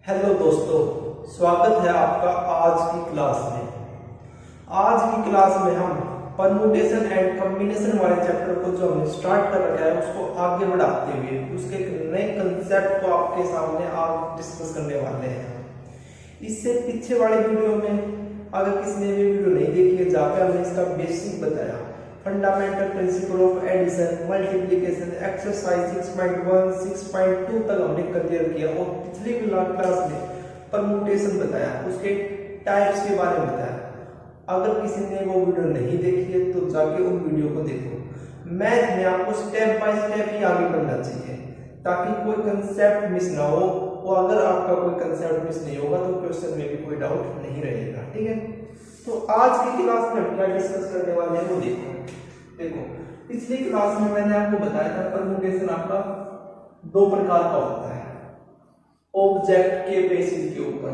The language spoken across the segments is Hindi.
हेलो दोस्तों, स्वागत है आपका आज की क्लास में। आज की क्लास में हम परम्यूटेशन एंड कॉम्बिनेशन वाले चैप्टर को जो हमने स्टार्ट कर रखा है उसको आगे बढ़ाते हुए उसके एक नए कंसेप्ट को आपके सामने आज डिस्कस करने वाले हैं। इससे पीछे वाले वीडियो में अगर किसी ने भी वीडियो नहीं देखी है जहाँ पे हमने इसका बेसिक बताया, fundamental principle of addition, multiplication, exercise 6.1 6.2 तक हमने क्लियर किया और पिछली क्लास में परम्यूटेशन बताया, उसके टाइप्स के बारे में बताया। अगर किसी ने वो वीडियो नहीं देखी है तो जाके उन वीडियो को देखो। मैथ में आपको स्टेप बाय स्टेप ही आगे बढ़ना चाहिए ताकि कोई कंसेप्ट मिस ना हो, और अगर आपका कोई कंसेप्ट मिस नहीं होगा तो क्वेश्चन में भी कोई डाउट नहीं रहेगा। ठीक है, तो आज की क्लास में हम क्या डिस्कस करने वाले हैं वो देखो पिछली क्लास में मैंने आपको बताया था परम्यूटेशन आपका दो प्रकार का होता है ऑब्जेक्ट के बेसिस के ऊपर,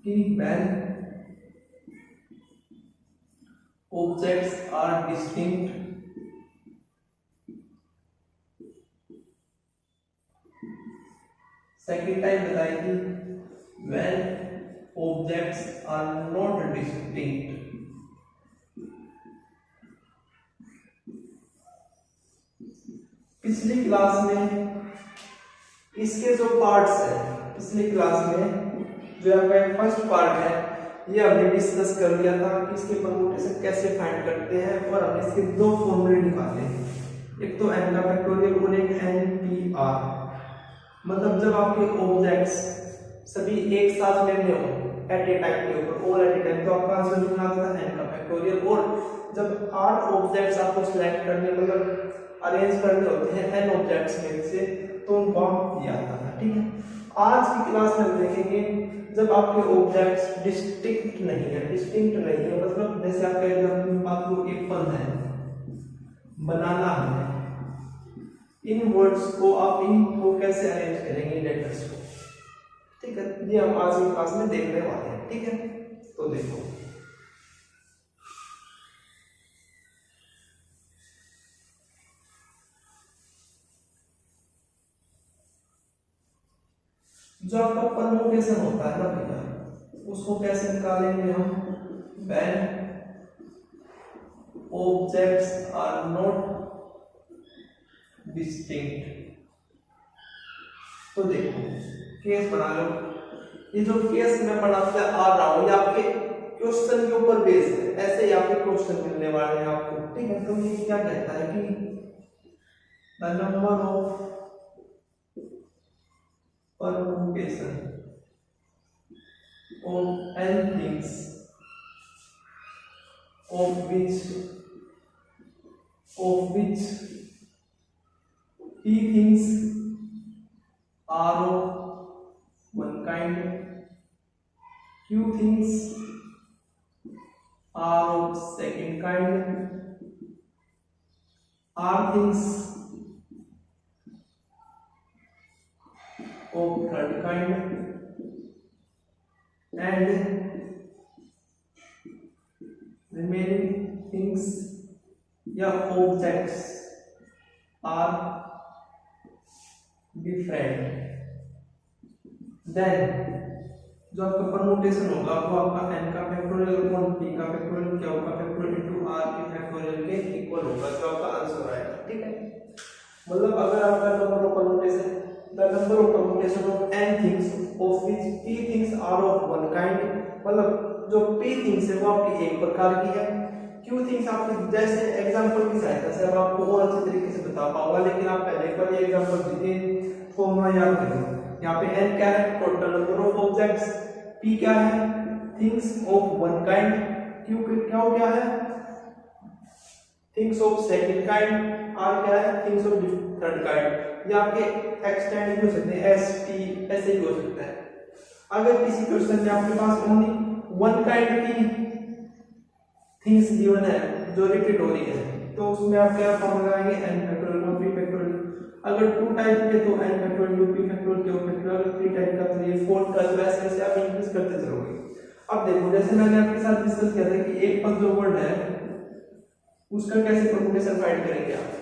कि when objects are distinct second time बताएगी when objects are not distinct। पिछली क्लास में इसके जो पार्ट्स हैं, पिछली क्लास में जो आपका फर्स्ट पार्ट है ये हमने डिस्कस कर लिया था कि इसके परम्यूटेशन कैसे फाइंड करते हैं, और हमने इसके दो फॉर्मूले निकाले, एक तो n का फैक्टोरियल और एक NPR। मतलब जब आपके ऑब्जेक्ट्स सभी एक साथ लेने हो एट ए टाइम के ऊपर, और एट ए टाइम, तो आपका आंसर निकला था n का फैक्टोरियल। और जब 8 ऑब्जेक्ट्स आपको सिलेक्ट करने मतलब अरेंज करने होते हैं n ऑब्जेक्ट्स में से, तो उनको हम दिया था। ठीक है, आज की क्लास में हम देखेंगे जब आपके ऑब्जेक्ट्स डिस्टिंक्ट नहीं है मतलब जैसे आपका एग्जांपल आपको एप्पल है, बनाना है, इन वर्ड्स को आप इनको कैसे अरेंज करेंगे लेटर्स को। ठीक है, ये हम आज की क्लास में देखने वाले हैं। ठीक है, तो देखो जो आपका परम्यूटेशन होता है ना भैया, उसको कैसे निकालेंगे हम, when objects are not distinct. तो देखो केस बना लो, ये जो केस मैं बनाते आ रहा हूं ये आपके क्वेश्चन के ऊपर बेस है, ऐसे ही आपके क्वेश्चन मिलने वाले हैं आपको। ठीक है, तो ये क्या कहता है कि the number of permutation of n things of which p things are of one kind, q things are of second kind, r things of third kind, and remaining things या objects are different। then जो आपका परम्यूटेशन होगा वो आपका n का फैक्टोरियल अपॉन p का फैक्टोरियल क्या होगा, फैक्टोरियल इनटू r के फैक्टोरियल के इक्वल होगा, जो आपका आंसर आएगा। ठीक है, मतलब अगर आपका number of permutation the number of permutation of n things of which p things are of one kind, मतलब जो p things है वो आपकी एक प्रकार की है, q things आपकी, जैसे एग्जांपल की सहायता से अब आपको और अच्छे तरीके से बता पाऊंगा, लेकिन आप पहले एक बार ये एग्जांपल दीजिए, फॉर्मूला याद करो। यहाँ पे n क्या है, total number of objects, p क्या है, things of one kind, q क्या हो गया है, things of second kind, r क्या है, थिंग्स ऑफ थर्ड काइंड। ये आपके एक्सटेंड भी हो सकते हैं, एस टी ऐसे भी हो सकता है। अगर किसी क्वेश्चन में आपके पास ओनली वन काइंड की थिंग्स गिवन है जो रिपीट हो रही है, तो उसमें आप क्या फॉर्मूला लगाएंगे, n फैक्टोरियल और p फैक्टोरियल। अगर टू टाइप के तो n factorial p factorial q factorial, three type का तो ये फोर्थ का, तो ऐसे आप इंक्रीज करते चलोगे। अब देखो जैसे मैंने आपके साथ डिस्कस किया था कि एक पद जो वर्ड है उसका कैसे परम्यूटेशन फाइंड करेंगे आप।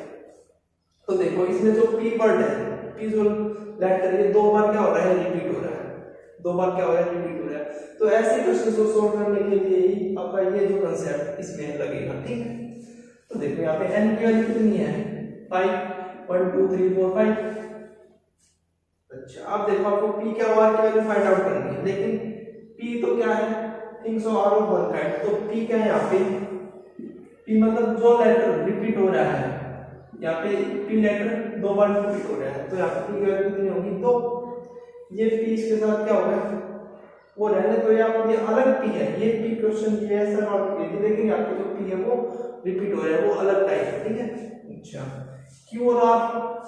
तो देखो इसमें जो p वर्ड है, p जो लेटर ये दो बार क्या हो रहा है, रिपीट हो रहा है, दो बार क्या हो रहा है, रिपीट हो रहा है। तो ऐसे क्वेश्चन को सोल्व करने के लिए ही आपका ये जो कंसेप्ट इसमें लगेगा, ठीक है। तो देखो यहाँ पे n की वैल्यू कितनी है, 5, 1 2 3 4 5। अच्छा अब देखो आपको p क्या r की वैल्यू फाइंड आउट करनी है, लेकिन p तो क्या है, things are of one kind. तो p क्या है यहाँ पे, p मतलब जो लेटर रिपीट हो रहा है, यहाँ पे p लेटर दो बार रिपीट हो रहा है, तो यहाँ पे p की वैल्यू कितनी होगी, तो ये p इसके साथ क्या होगा, वो रहने तो ये अलग p है, ये p क्वेश्चन की है सर और p, लेकिन यहाँ पे जो p है वो रिपीट हो रहा है, वो अलग टाइप है, ठीक है। अच्छा q और r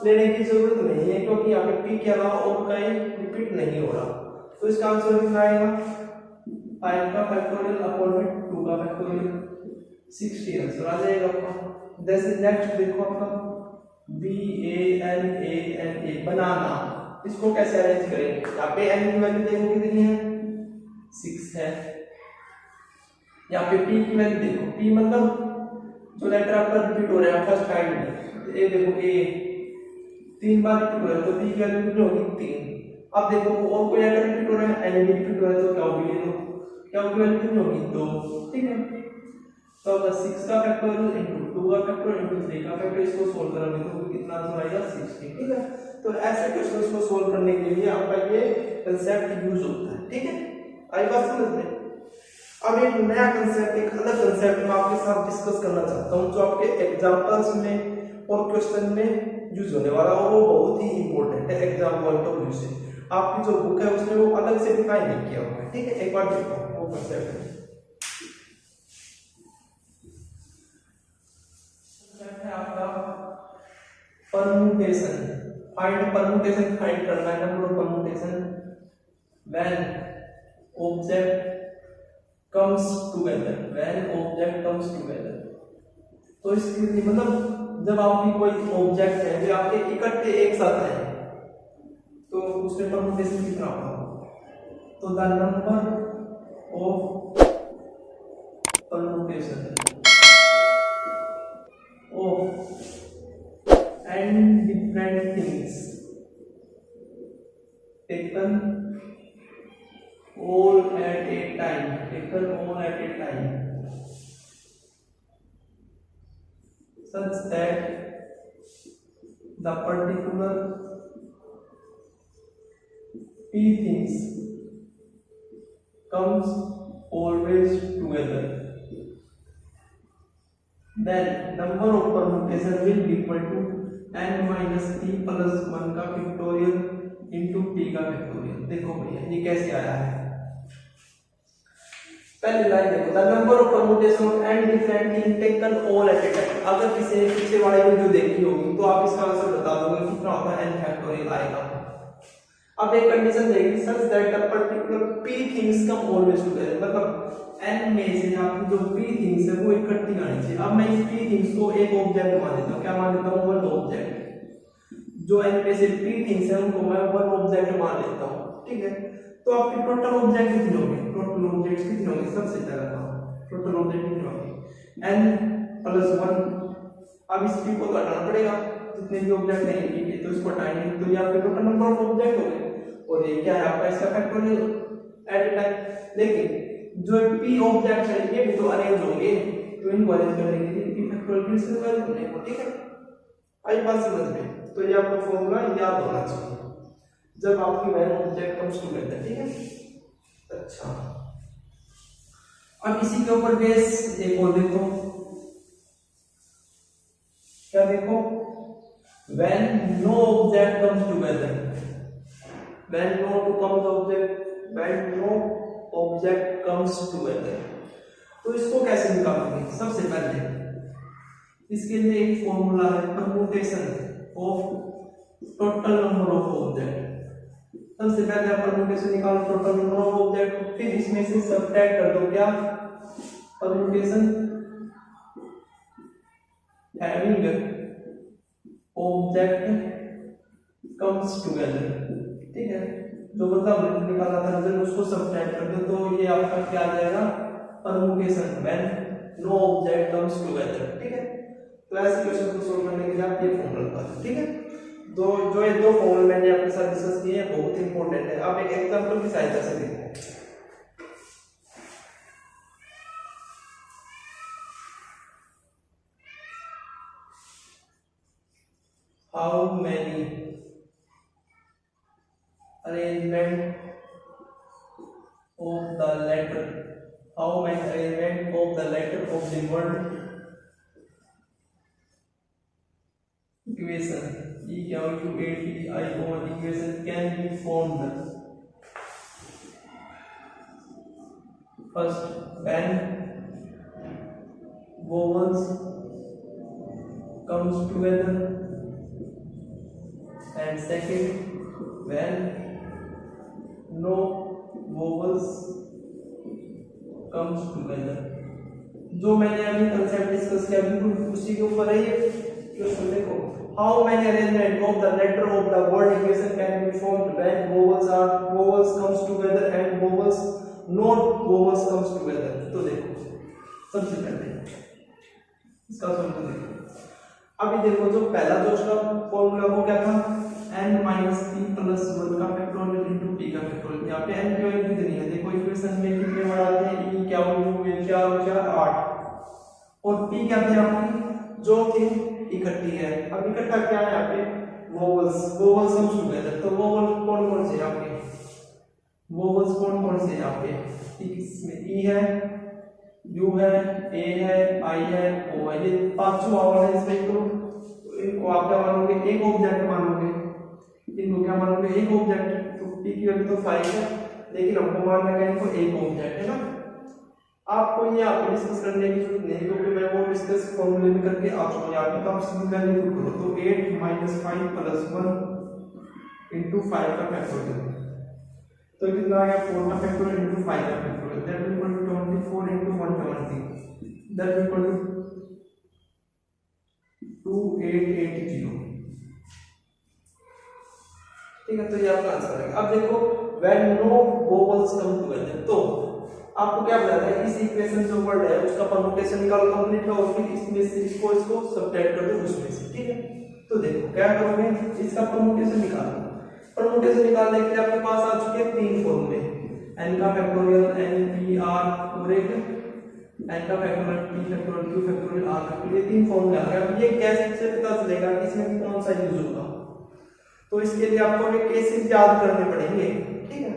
लेने की जरूरत नहीं है, क्योंकि यहाँ पे p के अलावा और कहीं रिपीट नहीं हो रहा। तो इसका आंसर कितना आएगा, 5 का फैक्टोरियल अपॉन में 2 का फैक्टोरियल, 60 आंसर आ जाएगा आपका। जैसे नेक्स्ट देखो आपका BANANA, बनाना, इसको कैसे अरेंज करेंगे, यहाँ पे n की वैल्यू देखो कितनी है, 6 है। यहाँ पे p की वैल्यू देखो, p मतलब जो लेटर आपका रिपीट हो रहा है फर्स्ट टाइम में, ए देखो a 3 बार रिपीट हो रहा है, तो p की वैल्यू कितनी होगी, 3। अब देखो और कोई लेटर रिपीट हो रहा है, n भी रिपीट हो रहा है, तो क्या होगी, क्या की वैल्यू कितनी होगी, 2, ठीक है। तो अब 6 का फैक्टोरियल इनटू 2 का फैक्टोरियल इनटू 3 का फैक्टोरियल, इसको सोल्व करेंगे तो कितना आंसर आएगा, 60, ठीक है। तो ऐसे क्वेश्चंस को सोल्व करने के लिए आपका ये कांसेप्ट यूज होता है, ठीक है। आई बात समझ में। अब एक नया कांसेप्ट, एक अलग कांसेप्ट मैं आपके साथ डिस्कस करना चाहता हूं, जो आपके एग्जांपल्स में और क्वेश्चन में यूज होने वाला, और वो बहुत ही इंपॉर्टेंट है एग्जाम पॉइंट ऑफ व्यू से। आपकी जो बुक है उसमें वो अलग से डिफाइन नहीं किया हुआ है, ठीक है। एक बार देखो वो कांसेप्ट है आपका परम्यूटेशन। परम्यूटेशन फाइंड करना है, number of permutation when object comes together, when object comes together। तो इसके लिए मतलब जब आपकी कोई ऑब्जेक्ट है जो आपके इकट्ठे एक साथ है, तो उसमें परम्यूटेशन कितना होगा, तो the number of permutation of N different things taken all at a time, such that the particular p things comes always together, then number of permutation will be equal to n minus p plus 1 का फैक्टोरियल into p का फैक्टोरियल। देखो भैया ये कैसे आया है, पहले लाइन देखो, the number of permutation of n different thing taken all at A time. अगर किसी ने पीछे वाली वीडियो देखी होगी तो आप इसका आंसर बता दोगे कितना होता है, n फैक्टोरियल आएगा। अब एक कंडीशन देगी, such that the particular p things come always together, मतलब n में से आपकी जो p थिंग्स है वो इकट्ठी आनी चाहिए। अब मैं इस p थिंग्स को एक ऑब्जेक्ट मान लेता हूं, क्या मान लेता हूं, वन ऑब्जेक्ट। जो n में से p थिंग्स है उनको मैं वन ऑब्जेक्ट मान लेता हूं, ठीक है। तो आपके टोटल ऑब्जेक्ट कितने होंगे, टोटल ऑब्जेक्ट्स कितने होंगे, सबसे पहले टोटल ऑब्जेक्ट कितने होंगे, n प्लस 1। अब इस p को तो हटाना पड़ेगा, जितने भी ऑब्जेक्ट हैं p के, तो इसको हटाएंगे तो ये आपके टोटल नंबर ऑफ ऑब्जेक्ट हो गए, और ये क्या है आपका इसका फैक्टोरियल एट ए टाइम। लेकिन जो p ऑब्जेक्ट है ये भी तो अरेंज होंगे, तो इनको अरेंज करने के लिए p फैक्टोरियल फिर से वैल्यू करने को, ठीक है। आई बात समझ में। तो ये आपको फॉर्मूला याद होना चाहिए जब आपकी वैल्यू ऑब्जेक्ट कम्स टुगेदर, ठीक है। अच्छा अब इसी के ऊपर बेस एक और देखो, क्या देखो, when no object comes together, when no object comes together, तो इसको कैसे निकालोगे, सबसे पहले इसके लिए एक फॉर्मूला है, permutation of total number of object. सबसे पहले आप परम्यूटेशन निकालो टोटल नंबर ऑफ ऑब्जेक्ट, फिर इसमें से सब्ट्रैक्ट कर दो क्या, permutation having object comes together, ठीक है। जो मतलब निकाला था रिजल्ट उसको सब्ट्रैक्ट कर दो, तो ये आपका क्या आ जाएगा, permutation when no object comes together, ठीक है। तो ऐसे क्वेश्चन को सोल्व करने के लिए आप ये फॉर्मूला लगा दो, ठीक है। जो ये दो फॉर्मूले मैंने आपके साथ डिस्कस किए हैं बहुत इंपॉर्टेंट है। आप एक एग्जांपल की सहायता से देखो। How many arrangement of the letter of the word equation equation can be formed. First, when vowels comes together, and second, when no vowels comes together. जो मैंने अभी कंसेप्ट डिस्कस किया बिल्कुल उसी के ऊपर है ये क्वेश्चन। देखो, how many arrangement of the letter of the word equation can be formed when vowels comes together and vowels not vowels comes together। तो देखो, सबसे पहले इसका सॉल्यूशन देखो। अभी देखो, जो पहला जो उसका फॉर्मूला वो क्या था, n - p + 1 का फैक्टोरियल इनटू p का फैक्टोरियल। यहाँ पे n की वैल्यू कितनी है, देखो इक्वेशन में कितने वर्ड आते हैं, e क्या हो, u 4 4 8, और p क्या थी आपकी, जो थी इकट्ठी है। अब इकट्ठा क्या है यहाँ पे, वोवल्स कम्स टुगेदर। तो वोवल कौन कौन से आपके, वोवल्स कौन कौन से यहाँ पे, इसमें e है, u है, a है, i है, o है, ये पांचों वोवल है इसमें। तो इनको आप क्या मानोगे, एक ऑब्जेक्ट मानोगे, इनको क्या मानोगे, एक ऑब्जेक्ट। तो p की वैल्यू तो 5 है, लेकिन हमको मानना है इनको एक ऑब्जेक्ट है ना। आपको ये यहाँ पे डिस्कस करने की जरूरत नहीं, क्योंकि मैं वो डिस्कस फॉर्मूले में करके आपको यहाँ पे आप सिंपल वैल्यू पुट करो। तो 8 - 5 + 1 * 5 का फैक्टोरियल, तो कितना आ गया, 4 का फैक्टोरियल इनटू 5 का factorial, that will equal to 24 * 120, that will equal to 2880। ठीक है, तो ये आपका आंसर है। अब देखो, when no vowels come together, तो आपको क्या बताना है, इस इक्वेशन जो वर्ड है उसका परमुटेशन निकालो कंप्लीट है, और फिर इसमें से इसको सब्ट्रैक्ट कर दो उसमें से। ठीक है, तो देखो क्या करोगे, इसका परमुटेशन निकालो। परमुटेशन निकालने के लिए आपके पास आ चुके हैं तीन फॉर्मूले, n का फैक्टोरियल, n p r, और एक n का factorial, p factorial, q factorial, r factorial, ये तीन फॉर्मूले आ गए। अब ये कैसे पता चलेगा कि इसमें कौन सा यूज होगा, तो इसके लिए आपको ये केसेस याद करने पड़ेंगे। ठीक है,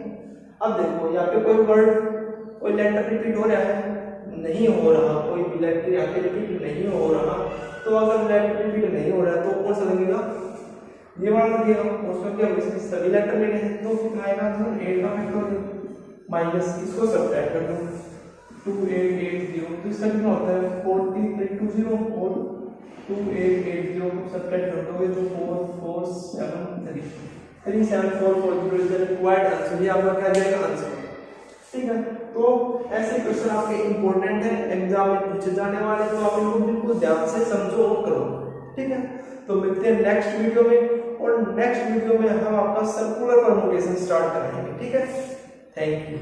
अब देखो यहाँ पे कोई वर्ड, कोई लेटर रिपीट हो रहा है, नहीं हो रहा, कोई भी लेटर यहाँ पे रिपीट नहीं हो रहा। तो अगर लेटर रिपीट नहीं हो रहा है तो कौन सा लगेगा, ये वाला लगेगा। उसमें क्या होगा, इसमें सभी लेटर लेने हैं, तो कितना आएगा, 8 का फैक्टोरियल माइनस इसको सब्ट्रैक्ट कर दो 2880। तो इसका कितना होता है, 4320 और 2880 को सब्ट्रैक्ट कर दोगे तो 37440 इज द रिक्वायर्ड आंसर। ये आपका क्या जाएगा आंसर। ठीक है, तो ऐसे क्वेश्चन आपके इंपॉर्टेंट है, एग्जाम में पूछे जाने वाले, तो आप इनको बिल्कुल ध्यान से समझो और करो। ठीक है, तो मिलते हैं नेक्स्ट वीडियो में, और नेक्स्ट वीडियो में हम आपका सर्कुलर परमुटेशन स्टार्ट कराएंगे। ठीक है, थैंक यू।